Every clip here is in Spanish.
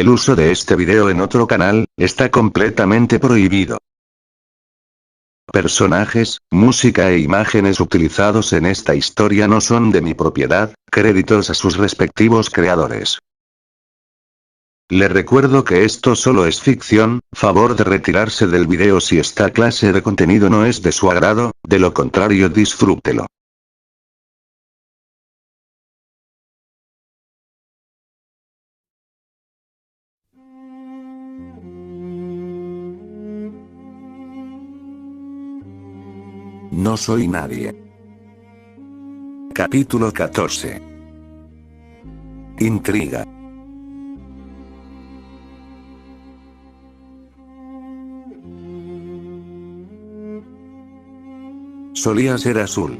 El uso de este video en otro canal, está completamente prohibido. Personajes, música e imágenes utilizados en esta historia no son de mi propiedad, créditos a sus respectivos creadores. Le recuerdo que esto solo es ficción, favor de retirarse del video si esta clase de contenido no es de su agrado, de lo contrario disfrútelo. No soy nadie. Capítulo 14. Intriga. Solía ser azul.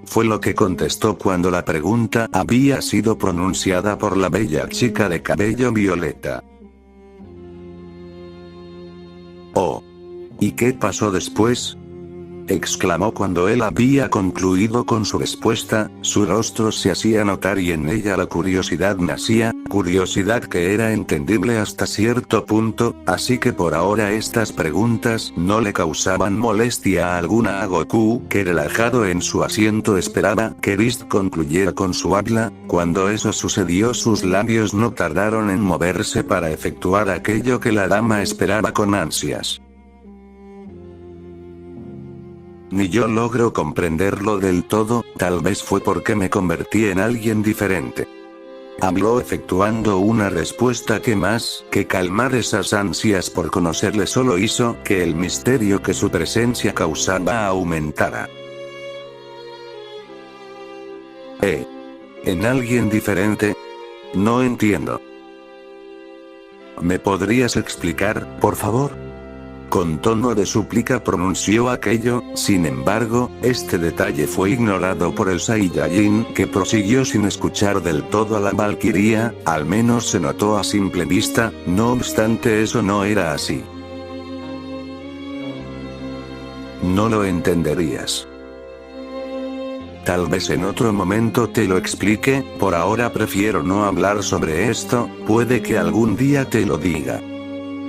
Fue lo que contestó cuando la pregunta había sido pronunciada por la bella chica de cabello violeta. Oh. ¿Y qué pasó después?, exclamó cuando él había concluido con su respuesta. Su rostro se hacía notar y en ella la curiosidad nacía, curiosidad que era entendible hasta cierto punto, así que por ahora estas preguntas no le causaban molestia alguna a Goku, que relajado en su asiento esperaba que Beast concluyera con su habla. Cuando eso sucedió, sus labios no tardaron en moverse para efectuar aquello que la dama esperaba con ansias. Ni yo logro comprenderlo del todo, tal vez fue porque me convertí en alguien diferente. Habló efectuando una respuesta que más que calmar esas ansias por conocerle solo hizo que el misterio que su presencia causaba aumentara. ¿En alguien diferente? No entiendo. ¿Me podrías explicar, por favor? Con tono de súplica pronunció aquello. Sin embargo, este detalle fue ignorado por el Saiyajin, que prosiguió sin escuchar del todo a la valquiria, al menos se notó a simple vista. No obstante, eso no era así. No lo entenderías. Tal vez en otro momento te lo explique, por ahora prefiero no hablar sobre esto, puede que algún día te lo diga.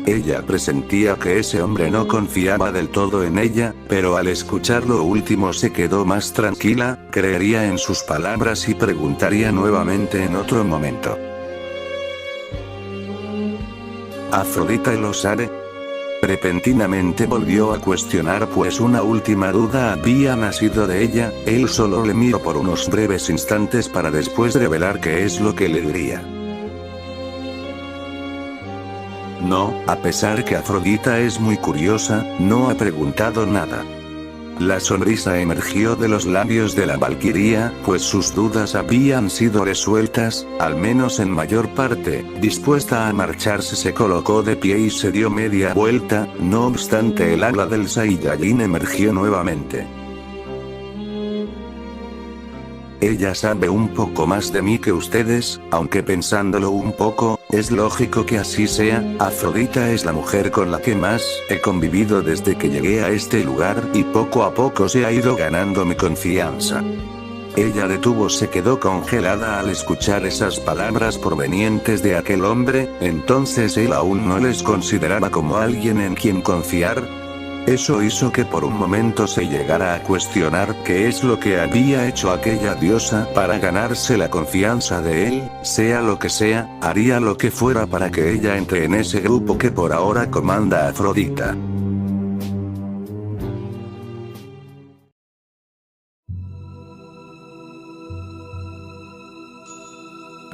Ella presentía que ese hombre no confiaba del todo en ella, pero al escuchar lo último se quedó más tranquila, creería en sus palabras y preguntaría nuevamente en otro momento. ¿Afrodita el Osare? Repentinamente volvió a cuestionar, pues una última duda había nacido de ella. Él solo le miró por unos breves instantes para después revelar qué es lo que le diría. No, a pesar que Afrodita es muy curiosa, no ha preguntado nada. La sonrisa emergió de los labios de la valquiria, pues sus dudas habían sido resueltas, al menos en mayor parte. Dispuesta a marcharse, se colocó de pie y se dio media vuelta. No obstante, el habla del Saiyajin emergió nuevamente. Ella sabe un poco más de mí que ustedes, aunque pensándolo un poco, es lógico que así sea. Afrodita es la mujer con la que más he convivido desde que llegué a este lugar, y poco a poco se ha ido ganando mi confianza. Ella se quedó congelada al escuchar esas palabras provenientes de aquel hombre. Entonces él aún no les consideraba como alguien en quien confiar. Eso hizo que por un momento se llegara a cuestionar qué es lo que había hecho aquella diosa para ganarse la confianza de él. Sea lo que sea, haría lo que fuera para que ella entre en ese grupo que por ahora comanda Afrodita.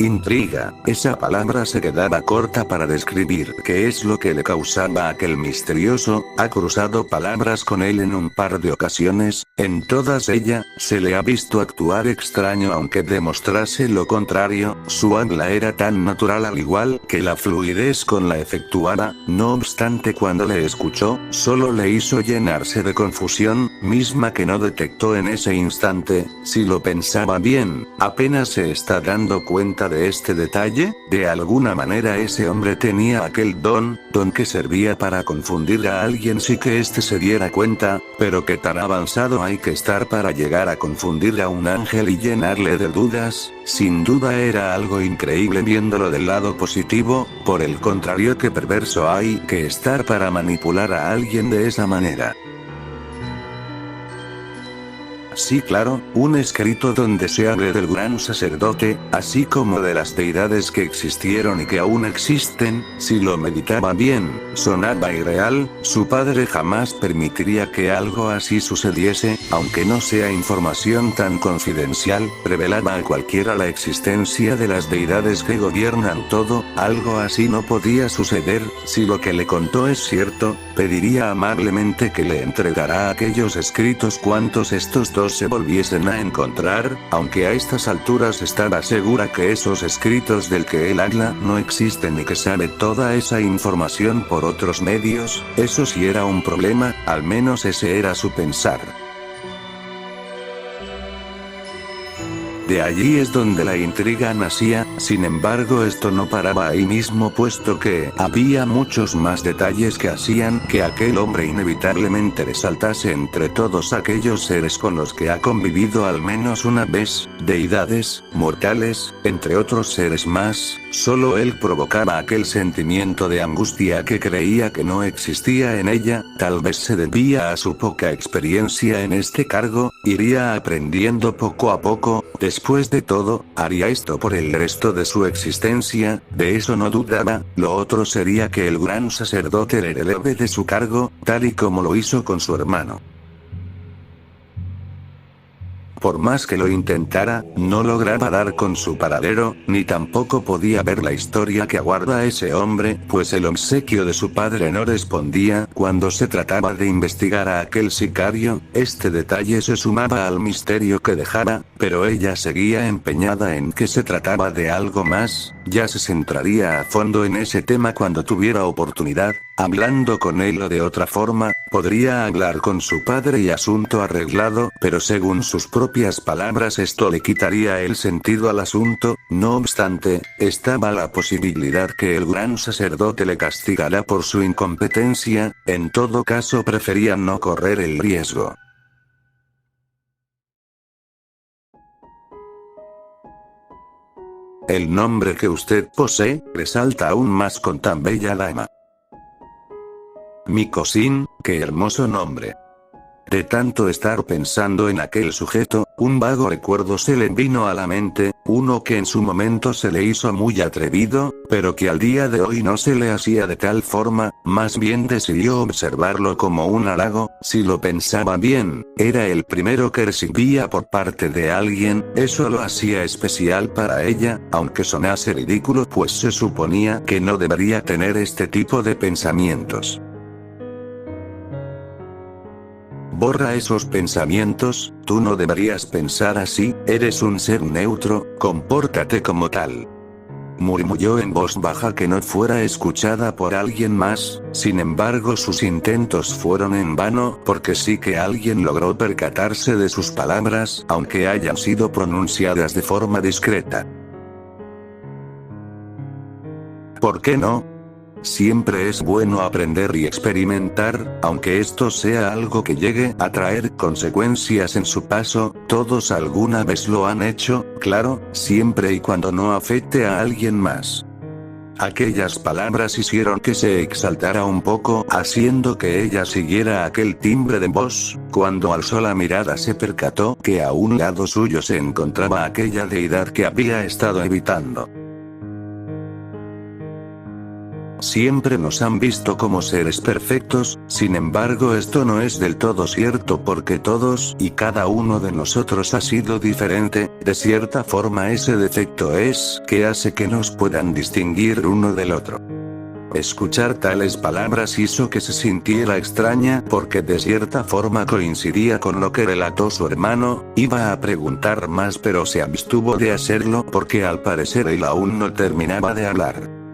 Intriga, esa palabra se quedaba corta para describir qué es lo que le causaba aquel misterioso. Ha cruzado palabras con él en un par de ocasiones, en todas ellas, se le ha visto actuar extraño aunque demostrase lo contrario. Su habla era tan natural al igual que la fluidez con la efectuada. No obstante, cuando le escuchó, solo le hizo llenarse de confusión, misma que no detectó en ese instante. Si lo pensaba bien, apenas se está dando cuenta de de este detalle? De alguna manera ese hombre tenía aquel don que servía para confundir a alguien sin que éste se diera cuenta, pero qué tan avanzado hay que estar para llegar a confundir a un ángel y llenarle de dudas. Sin duda era algo increíble viéndolo del lado positivo, por el contrario qué perverso hay que estar para manipular a alguien de esa manera. Sí, claro, un escrito donde se hable del gran sacerdote, así como de las deidades que existieron y que aún existen. Si lo meditaba bien, sonaba irreal. Su padre jamás permitiría que algo así sucediese, aunque no sea información tan confidencial. Revelaba a cualquiera la existencia de las deidades que gobiernan todo. Algo así no podía suceder. Si lo que le contó es cierto, pediría amablemente que le entregara aquellos escritos cuantos estos dos se volviesen a encontrar, aunque a estas alturas estaba segura que esos escritos del que él habla no existen y que sabe toda esa información por otros medios. Eso sí era un problema, al menos ese era su pensar. De allí es donde la intriga nacía. Sin embargo, esto no paraba ahí mismo, puesto que había muchos más detalles que hacían que aquel hombre inevitablemente resaltase entre todos aquellos seres con los que ha convivido al menos una vez, deidades, mortales, entre otros seres más. Solo él provocaba aquel sentimiento de angustia que creía que no existía en ella. Tal vez se debía a su poca experiencia en este cargo. Iría aprendiendo poco a poco. Después de todo, haría esto por el resto de su existencia, de eso no dudaba. Lo otro sería que el gran sacerdote le releve de su cargo, tal y como lo hizo con su hermano. Por más que lo intentara, no lograba dar con su paradero, ni tampoco podía ver la historia que aguarda a ese hombre, pues el obsequio de su padre no respondía. Cuando se trataba de investigar a aquel sicario, este detalle se sumaba al misterio que dejaba, pero ella seguía empeñada en que se trataba de algo más. Ya se centraría a fondo en ese tema cuando tuviera oportunidad. Hablando con él o de otra forma, podría hablar con su padre y asunto arreglado, pero según sus propias palabras esto le quitaría el sentido al asunto. No obstante, estaba la posibilidad que el gran sacerdote le castigara por su incompetencia. En todo caso prefería no correr el riesgo. El nombre que usted posee, resalta aún más con tan bella dama. Mikosin, qué hermoso nombre. De tanto estar pensando en aquel sujeto, un vago recuerdo se le vino a la mente, uno que en su momento se le hizo muy atrevido, pero que al día de hoy no se le hacía de tal forma, más bien decidió observarlo como un halago. Si lo pensaba bien, era el primero que recibía por parte de alguien. Eso lo hacía especial para ella, aunque sonase ridículo, pues se suponía que no debería tener este tipo de pensamientos. Borra esos pensamientos, tú no deberías pensar así, eres un ser neutro, compórtate como tal. Murmuró en voz baja que no fuera escuchada por alguien más. Sin embargo sus intentos fueron en vano, porque sí que alguien logró percatarse de sus palabras, aunque hayan sido pronunciadas de forma discreta. ¿Por qué no? Siempre es bueno aprender y experimentar, aunque esto sea algo que llegue a traer consecuencias en su paso. Todos alguna vez lo han hecho, claro, siempre y cuando no afecte a alguien más. Aquellas palabras hicieron que se exaltara un poco, haciendo que ella siguiera aquel timbre de voz. Cuando alzó la mirada se percató que a un lado suyo se encontraba aquella deidad que había estado evitando. Siempre nos han visto como seres perfectos, sin embargo esto no es del todo cierto porque todos y cada uno de nosotros ha sido diferente. De cierta forma ese defecto es que hace que nos puedan distinguir uno del otro. Escuchar tales palabras hizo que se sintiera extraña porque de cierta forma coincidía con lo que relató su hermano. Iba a preguntar más pero se abstuvo de hacerlo porque al parecer él aún no terminaba de hablar.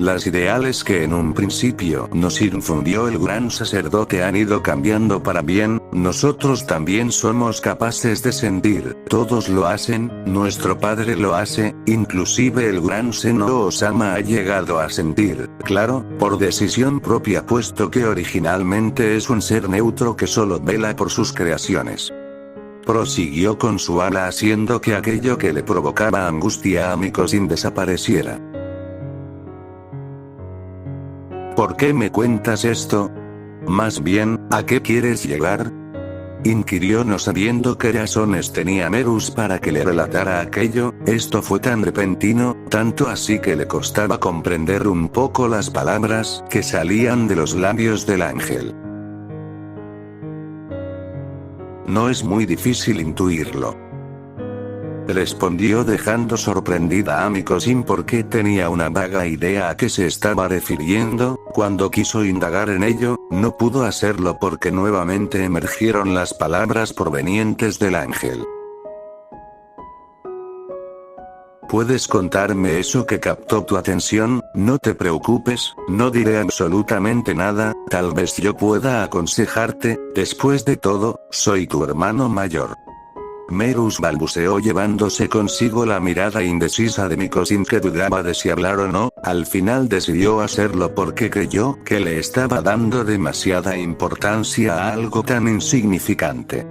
Las ideales que en un principio nos infundió el gran sacerdote han ido cambiando para bien, nosotros también somos capaces de sentir, todos lo hacen, nuestro padre lo hace, inclusive el gran Seno Osama ha llegado a sentir, claro, por decisión propia puesto que originalmente es un ser neutro que solo vela por sus creaciones. Prosiguió con su ala haciendo que aquello que le provocaba angustia a Mikosin desapareciera. ¿Por qué me cuentas esto? Más bien, ¿a qué quieres llegar? Inquirió no sabiendo qué razones tenía Merus para que le relatara aquello, esto fue tan repentino, tanto así que le costaba comprender un poco las palabras que salían de los labios del ángel. No es muy difícil intuirlo. Respondió dejando sorprendida a Mikosin porque tenía una vaga idea a qué se estaba refiriendo, cuando quiso indagar en ello, no pudo hacerlo porque nuevamente emergieron las palabras provenientes del ángel. ¿Puedes contarme eso que captó tu atención? No te preocupes, no diré absolutamente nada, tal vez yo pueda aconsejarte, después de todo, soy tu hermano mayor. Merus balbuceó llevándose consigo la mirada indecisa de Mikosin que dudaba de si hablar o no, al final decidió hacerlo porque creyó que le estaba dando demasiada importancia a algo tan insignificante.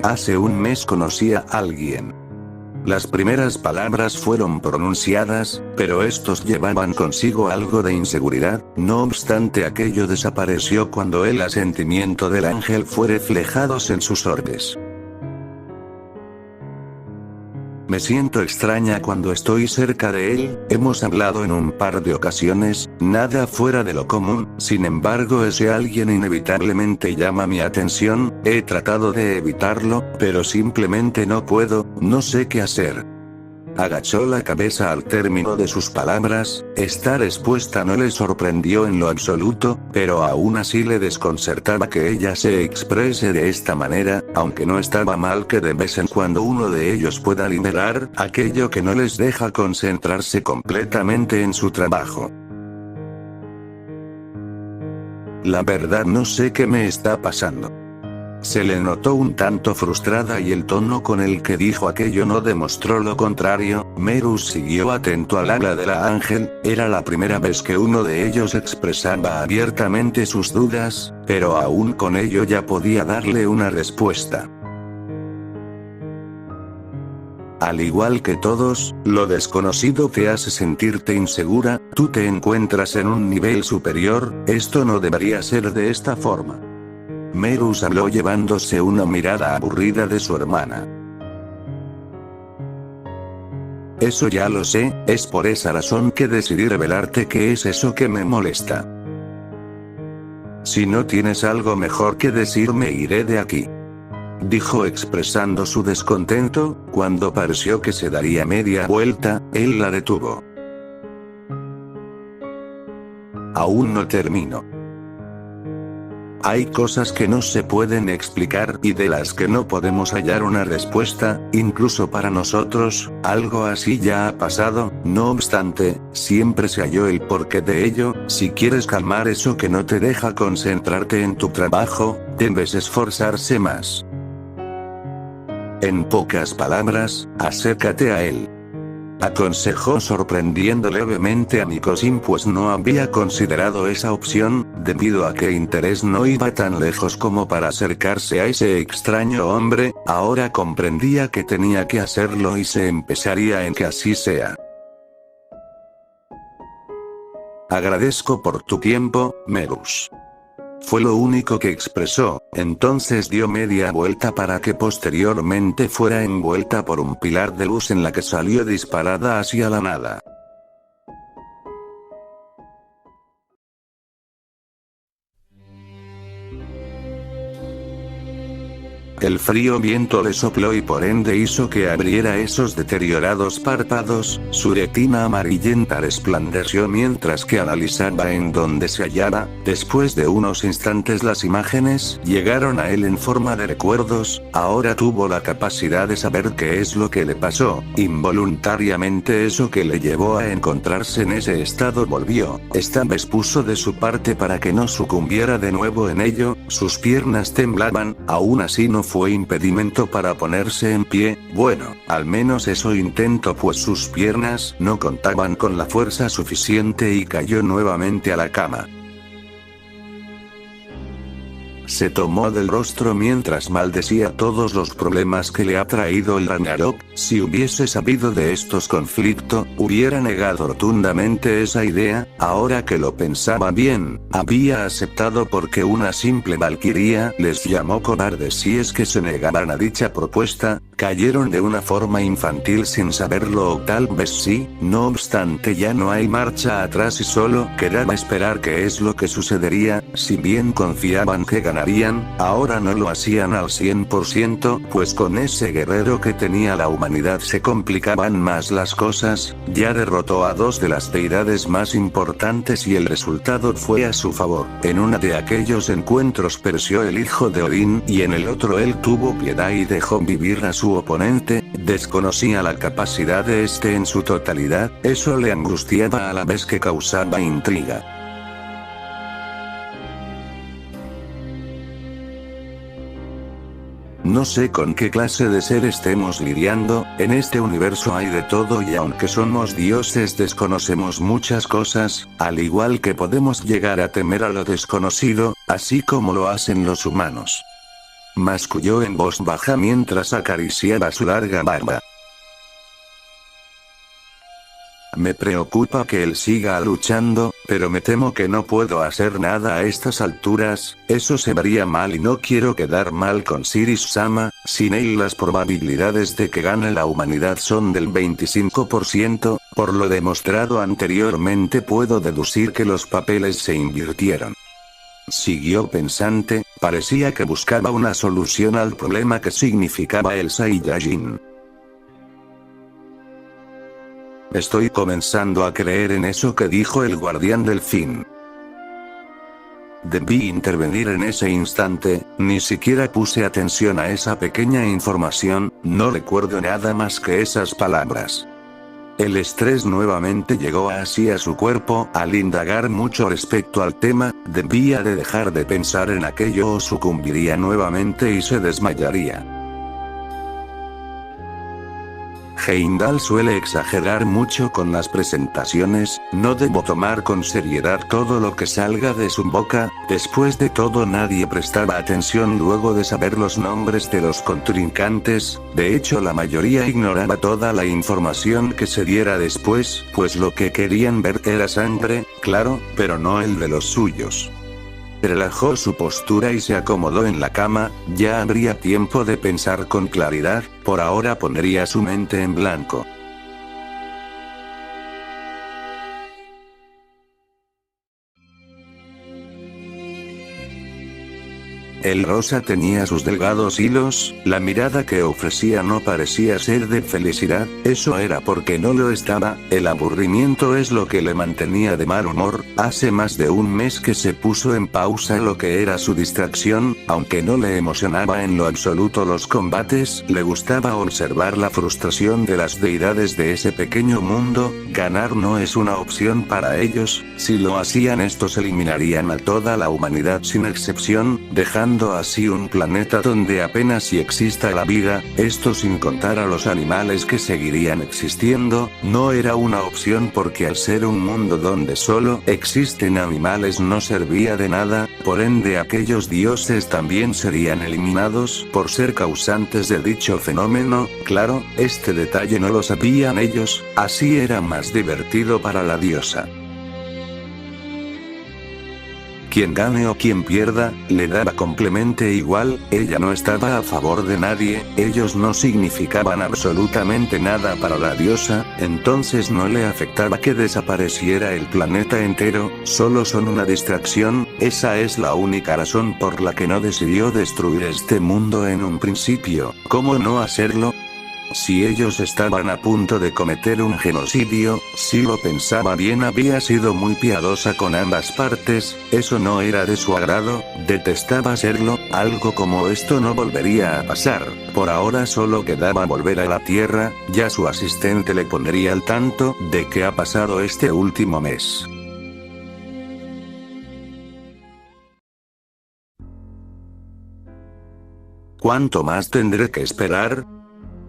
Hace un mes conocí a alguien. Las primeras palabras fueron pronunciadas, pero estos llevaban consigo algo de inseguridad, no obstante aquello desapareció cuando el asentimiento del ángel fue reflejado en sus orbes. Me siento extraña cuando estoy cerca de él, hemos hablado en un par de ocasiones, nada fuera de lo común, sin embargo ese alguien inevitablemente llama mi atención, he tratado de evitarlo, pero simplemente no puedo, no sé qué hacer. Agachó la cabeza al término de sus palabras, esta respuesta no le sorprendió en lo absoluto, pero aún así le desconcertaba que ella se exprese de esta manera, aunque no estaba mal que de vez en cuando uno de ellos pueda liberar aquello que no les deja concentrarse completamente en su trabajo. La verdad no sé qué me está pasando. Se le notó un tanto frustrada y el tono con el que dijo aquello no demostró lo contrario. Merus siguió atento al ala de la ángel, era la primera vez que uno de ellos expresaba abiertamente sus dudas, pero aún con ello ya podía darle una respuesta. Al igual que todos, lo desconocido te hace sentirte insegura, tú te encuentras en un nivel superior, esto no debería ser de esta forma. Merus habló llevándose una mirada aburrida de su hermana. Eso ya lo sé, es por esa razón que decidí revelarte qué es eso que me molesta. Si no tienes algo mejor que decirme iré de aquí. Dijo expresando su descontento, cuando pareció que se daría media vuelta, él la detuvo. Aún no termino. Hay cosas que no se pueden explicar y de las que no podemos hallar una respuesta, incluso para nosotros, algo así ya ha pasado, no obstante, siempre se halló el porqué de ello, si quieres calmar eso que no te deja concentrarte en tu trabajo, debes esforzarse más. En pocas palabras, acércate a él. Aconsejó sorprendiendo levemente a Mikosin pues no había considerado esa opción, debido a que interés no iba tan lejos como para acercarse a ese extraño hombre, ahora comprendía que tenía que hacerlo y se empezaría en que así sea. Agradezco por tu tiempo, Merus. Fue lo único que expresó, entonces dio media vuelta para que posteriormente fuera envuelta por un pilar de luz en la que salió disparada hacia la nada. El frío viento le sopló y por ende hizo que abriera esos deteriorados párpados, su retina amarillenta resplandeció mientras que analizaba en dónde se hallaba. Después de unos instantes las imágenes llegaron a él en forma de recuerdos, ahora tuvo la capacidad de saber qué es lo que le pasó. Involuntariamente eso que le llevó a encontrarse en ese estado volvió. Esta vez puso de su parte para que no sucumbiera de nuevo en ello, sus piernas temblaban, aún así no fue impedimento para ponerse en pie, bueno, al menos eso intentó pues sus piernas no contaban con la fuerza suficiente y cayó nuevamente a la cama. Se tomó del rostro mientras maldecía todos los problemas que le ha traído el Ragnarok. Si hubiese sabido de estos conflictos, hubiera negado rotundamente esa idea. Ahora que lo pensaba bien, había aceptado porque una simple valquiria les llamó cobardes si es que se negaban a dicha propuesta. Cayeron de una forma infantil sin saberlo o tal vez sí, no obstante ya no hay marcha atrás y solo quedaba esperar qué es lo que sucedería. Si bien confiaban que ganarían, ahora no lo hacían al 100%, pues con ese guerrero que tenía la humanidad se complicaban más las cosas. Ya derrotó a dos de las deidades más importantes y el resultado fue a su favor. En uno de aquellos encuentros pereció el hijo de Odín y en el otro él tuvo piedad y dejó vivir a su oponente. Desconocía la capacidad de este en su totalidad, eso le angustiaba a la vez que causaba intriga. No sé con qué clase de ser estemos lidiando, en este universo hay de todo y aunque somos dioses desconocemos muchas cosas, al igual que podemos llegar a temer a lo desconocido, así como lo hacen los humanos. Masculló en voz baja mientras acariciaba su larga barba. Me preocupa que él siga luchando, pero me temo que no puedo hacer nada a estas alturas, eso se vería mal y no quiero quedar mal con Siris-sama, sin él las probabilidades de que gane la humanidad son del 25%, por lo demostrado anteriormente puedo deducir que los papeles se invirtieron. Siguió pensante, parecía que buscaba una solución al problema que significaba el Saiyajin. Estoy comenzando a creer en eso que dijo el guardián del fin. Debí intervenir en ese instante, ni siquiera puse atención a esa pequeña información, no recuerdo nada más que esas palabras. El estrés nuevamente llegó así a su cuerpo, al indagar mucho respecto al tema, debía de dejar de pensar en aquello o sucumbiría nuevamente y se desmayaría. Heimdall suele exagerar mucho con las presentaciones, no debo tomar con seriedad todo lo que salga de su boca, después de todo nadie prestaba atención luego de saber los nombres de los contrincantes, de hecho la mayoría ignoraba toda la información que se diera después, pues lo que querían ver era sangre, claro, pero no el de los suyos. Relajó su postura y se acomodó en la cama, ya habría tiempo de pensar con claridad, por ahora pondría su mente en blanco. El rosa tenía sus delgados hilos, la mirada que ofrecía no parecía ser de felicidad, eso era porque no lo estaba, el aburrimiento es lo que le mantenía de mal humor, hace más de un mes que se puso en pausa lo que era su distracción, aunque no le emocionaba en lo absoluto los combates, le gustaba observar la frustración de las deidades de ese pequeño mundo, ganar no es una opción para ellos, si lo hacían estos eliminarían a toda la humanidad sin excepción, dejando así un planeta donde apenas si exista la vida, esto sin contar a los animales que seguirían existiendo, no era una opción porque al ser un mundo donde solo existen animales no servía de nada, por ende aquellos dioses también serían eliminados por ser causantes de dicho fenómeno, claro, este detalle no lo sabían ellos, así era más divertido para la diosa. Quien gane o quien pierda, le daba completamente igual, ella no estaba a favor de nadie, ellos no significaban absolutamente nada para la diosa, entonces no le afectaba que desapareciera el planeta entero, solo son una distracción, Esa es la única razón por la que no decidió destruir este mundo en un principio. ¿Cómo no hacerlo? Si ellos estaban a punto de cometer un genocidio, si lo pensaba bien, había sido muy piadosa con ambas partes, eso no era de su agrado, detestaba hacerlo, algo como esto no volvería a pasar, por ahora solo quedaba volver a la Tierra, ya su asistente le pondría al tanto de qué ha pasado este último mes. ¿Cuánto más tendré que esperar?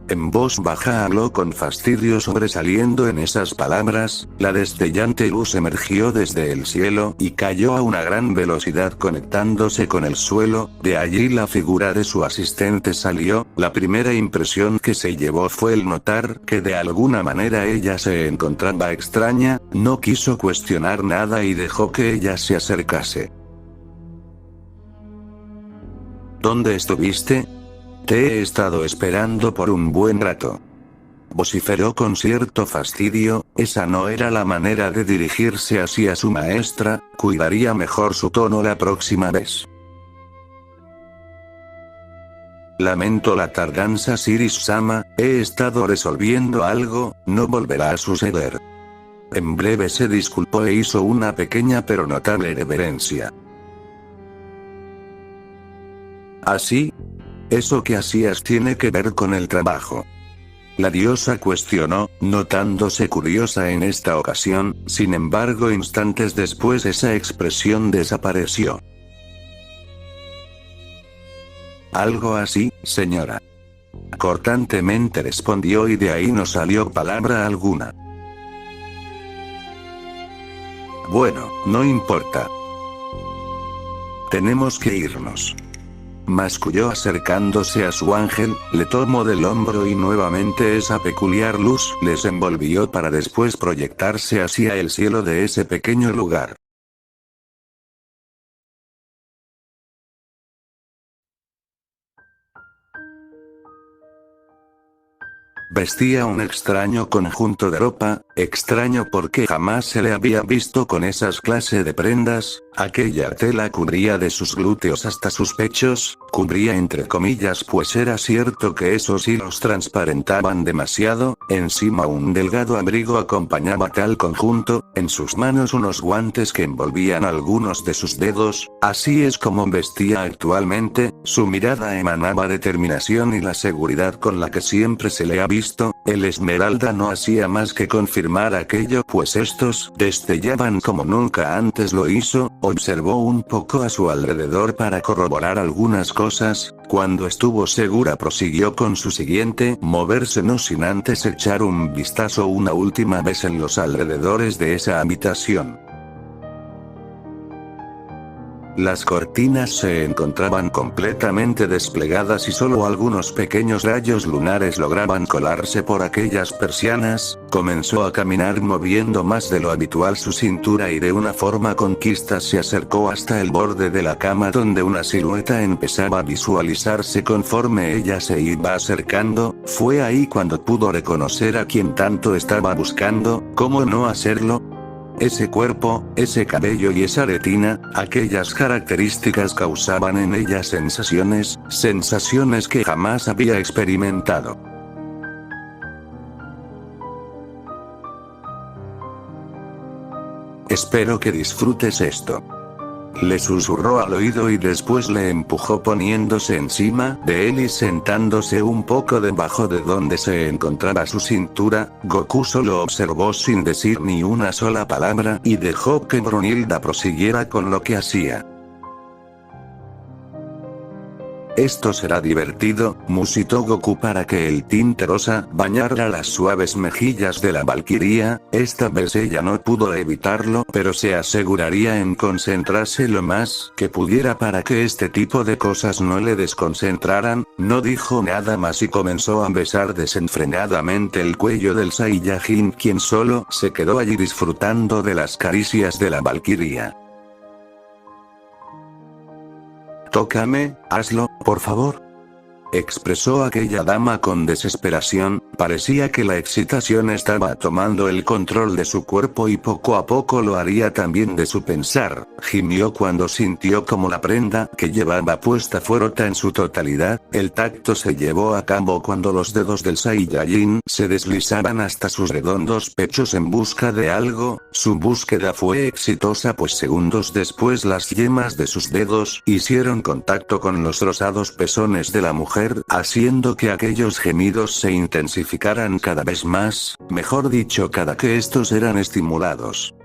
En voz baja habló con fastidio sobresaliendo en esas palabras, la destellante luz emergió desde el cielo y cayó a una gran velocidad conectándose con el suelo, de allí la figura de su asistente salió, la primera impresión que se llevó fue el notar que de alguna manera ella se encontraba extraña, no quiso cuestionar nada y dejó que ella se acercase. ¿Dónde estuviste? Te he estado esperando por un buen rato. Vociferó con cierto fastidio, esa no era la manera de dirigirse así a su maestra, cuidaría mejor su tono la próxima vez. Lamento la tardanza, Siris-sama, he estado resolviendo algo, no volverá a suceder. En breve se disculpó e hizo una pequeña pero notable reverencia. ¿Así? Eso que hacías tiene que ver con el trabajo. La diosa cuestionó, notándose curiosa en esta ocasión, sin embargo instantes después esa expresión desapareció. Algo así, señora. Cortantemente respondió y de ahí no salió palabra alguna. Bueno, no importa. Tenemos que irnos. Masculló acercándose a su ángel, le tomó del hombro y nuevamente esa peculiar luz les envolvió para después proyectarse hacia el cielo de ese pequeño lugar. Vestía un extraño conjunto de ropa, extraño porque jamás se le había visto con esas clase de prendas, aquella tela cubría de sus glúteos hasta sus pechos, cubría entre comillas pues era cierto que esos hilos transparentaban demasiado, encima un delgado abrigo acompañaba tal conjunto, en sus manos unos guantes que envolvían algunos de sus dedos, así es como vestía actualmente, su mirada emanaba determinación y la seguridad con la que siempre se le ha visto. El Esmeralda no hacía más que confirmar aquello pues estos destellaban como nunca antes lo hizo, observó un poco a su alrededor para corroborar algunas cosas, cuando estuvo segura prosiguió con su siguiente moverse no sin antes echar un vistazo una última vez en los alrededores de esa habitación. Las cortinas se encontraban completamente desplegadas y solo algunos pequeños rayos lunares lograban colarse por aquellas persianas, comenzó a caminar moviendo más de lo habitual su cintura y de una forma conquista se acercó hasta el borde de la cama donde una silueta empezaba a visualizarse conforme ella se iba acercando, fue ahí cuando pudo reconocer a quien tanto estaba buscando, ¿cómo no hacerlo? Ese cuerpo, ese cabello y esa retina, aquellas características causaban en ella sensaciones que jamás había experimentado. Espero que disfrutes esto. Le susurró al oído y después le empujó poniéndose encima de él y sentándose un poco debajo de donde se encontraba su cintura. Goku solo observó sin decir ni una sola palabra y dejó que Brunilda prosiguiera con lo que hacía. Esto será divertido, musitó Goku para que el tinte rosa bañara las suaves mejillas de la valquiria, esta vez ella no pudo evitarlo pero se aseguraría en concentrarse lo más que pudiera para que este tipo de cosas no le desconcentraran, no dijo nada más y comenzó a besar desenfrenadamente el cuello del Saiyajin quien solo se quedó allí disfrutando de las caricias de la valquiria. Tócame, hazlo, por favor. Expresó aquella dama con desesperación, Parecía que la excitación estaba tomando el control de su cuerpo y poco a poco lo haría también de su pensar. Gimió cuando sintió como la prenda que llevaba puesta fue rota en su totalidad. El tacto se llevó a cabo cuando los dedos del Saiyajin se deslizaban hasta sus redondos pechos en busca de algo. Su búsqueda fue exitosa pues segundos después las yemas de sus dedos hicieron contacto con los rosados pezones de la mujer, haciendo que aquellos gemidos se intensificaran cada vez más, mejor dicho cada que estos eran estimulados.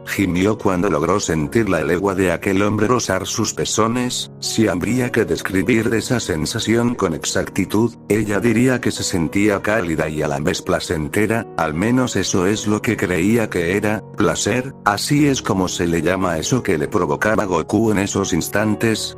Gimió cuando logró sentir la legua de aquel hombre rozar sus pezones. Si habría que describir esa sensación con exactitud, ella diría que se sentía cálida y a la vez placentera, al menos eso es lo que creía que era, placer, así es como se le llama eso que le provocaba Goku en esos instantes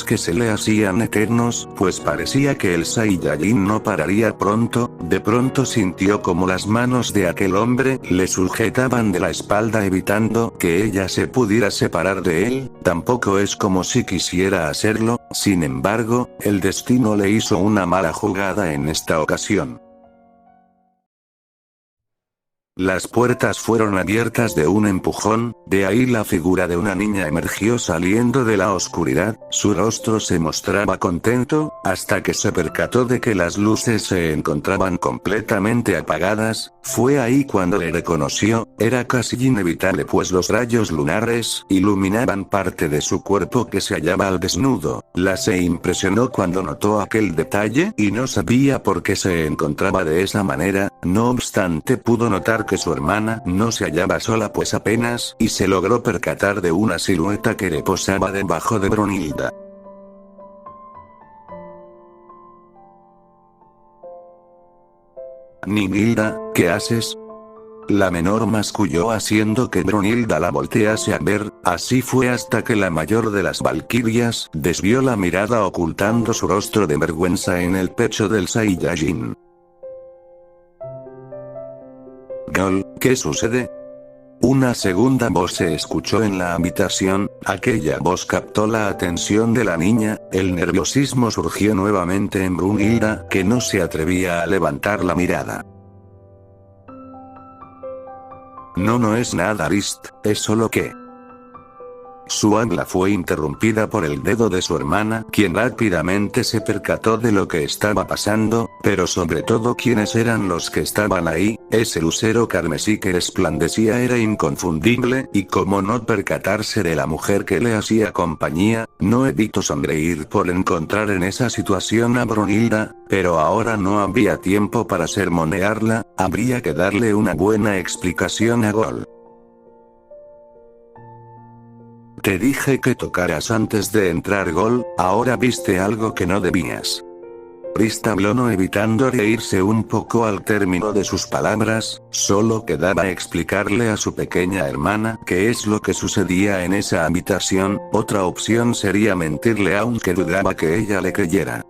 que se le hacían eternos, pues parecía que el Saiyajin no pararía pronto. De pronto sintió como las manos de aquel hombre le sujetaban de la espalda evitando que ella se pudiera separar de él. Tampoco es como si quisiera hacerlo, sin embargo, el destino le hizo una mala jugada en esta ocasión. Las puertas fueron abiertas de un empujón, de ahí la figura de una niña emergió saliendo de la oscuridad, su rostro se mostraba contento, hasta que se percató de que las luces se encontraban completamente apagadas. Fue ahí cuando le reconoció, era casi inevitable pues los rayos lunares iluminaban parte de su cuerpo que se hallaba al desnudo. Se impresionó cuando notó aquel detalle y no sabía por qué se encontraba de esa manera, no obstante pudo notar que su hermana no se hallaba sola pues apenas y se logró percatar de una silueta que reposaba debajo de Brunilda. Nihilda, ¿qué haces? La menor masculló haciendo que Brunilda la voltease a ver, así fue hasta que la mayor de las valquirias desvió la mirada ocultando su rostro de vergüenza en el pecho del Saiyajin. Gol, ¿qué sucede? Una segunda voz se escuchó en la habitación, aquella voz captó la atención de la niña, el nerviosismo surgió nuevamente en Brunilda, que no se atrevía a levantar la mirada. No es nada Arist, es solo que... Su habla fue interrumpida por el dedo de su hermana, quien rápidamente se percató de lo que estaba pasando, pero sobre todo quiénes eran los que estaban ahí. Ese lucero carmesí que resplandecía era inconfundible, y como no percatarse de la mujer que le hacía compañía, no evitó sonreír por encontrar en esa situación a Brunilda, pero ahora no había tiempo para sermonearla, habría que darle una buena explicación a Gol. Te dije que tocaras antes de entrar Gol, ahora viste algo que no debías. Arist habló no evitando reírse un poco al término de sus palabras, solo quedaba explicarle a su pequeña hermana qué es lo que sucedía en esa habitación, otra opción sería mentirle aunque dudaba que ella le creyera.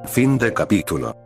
Fin de capítulo.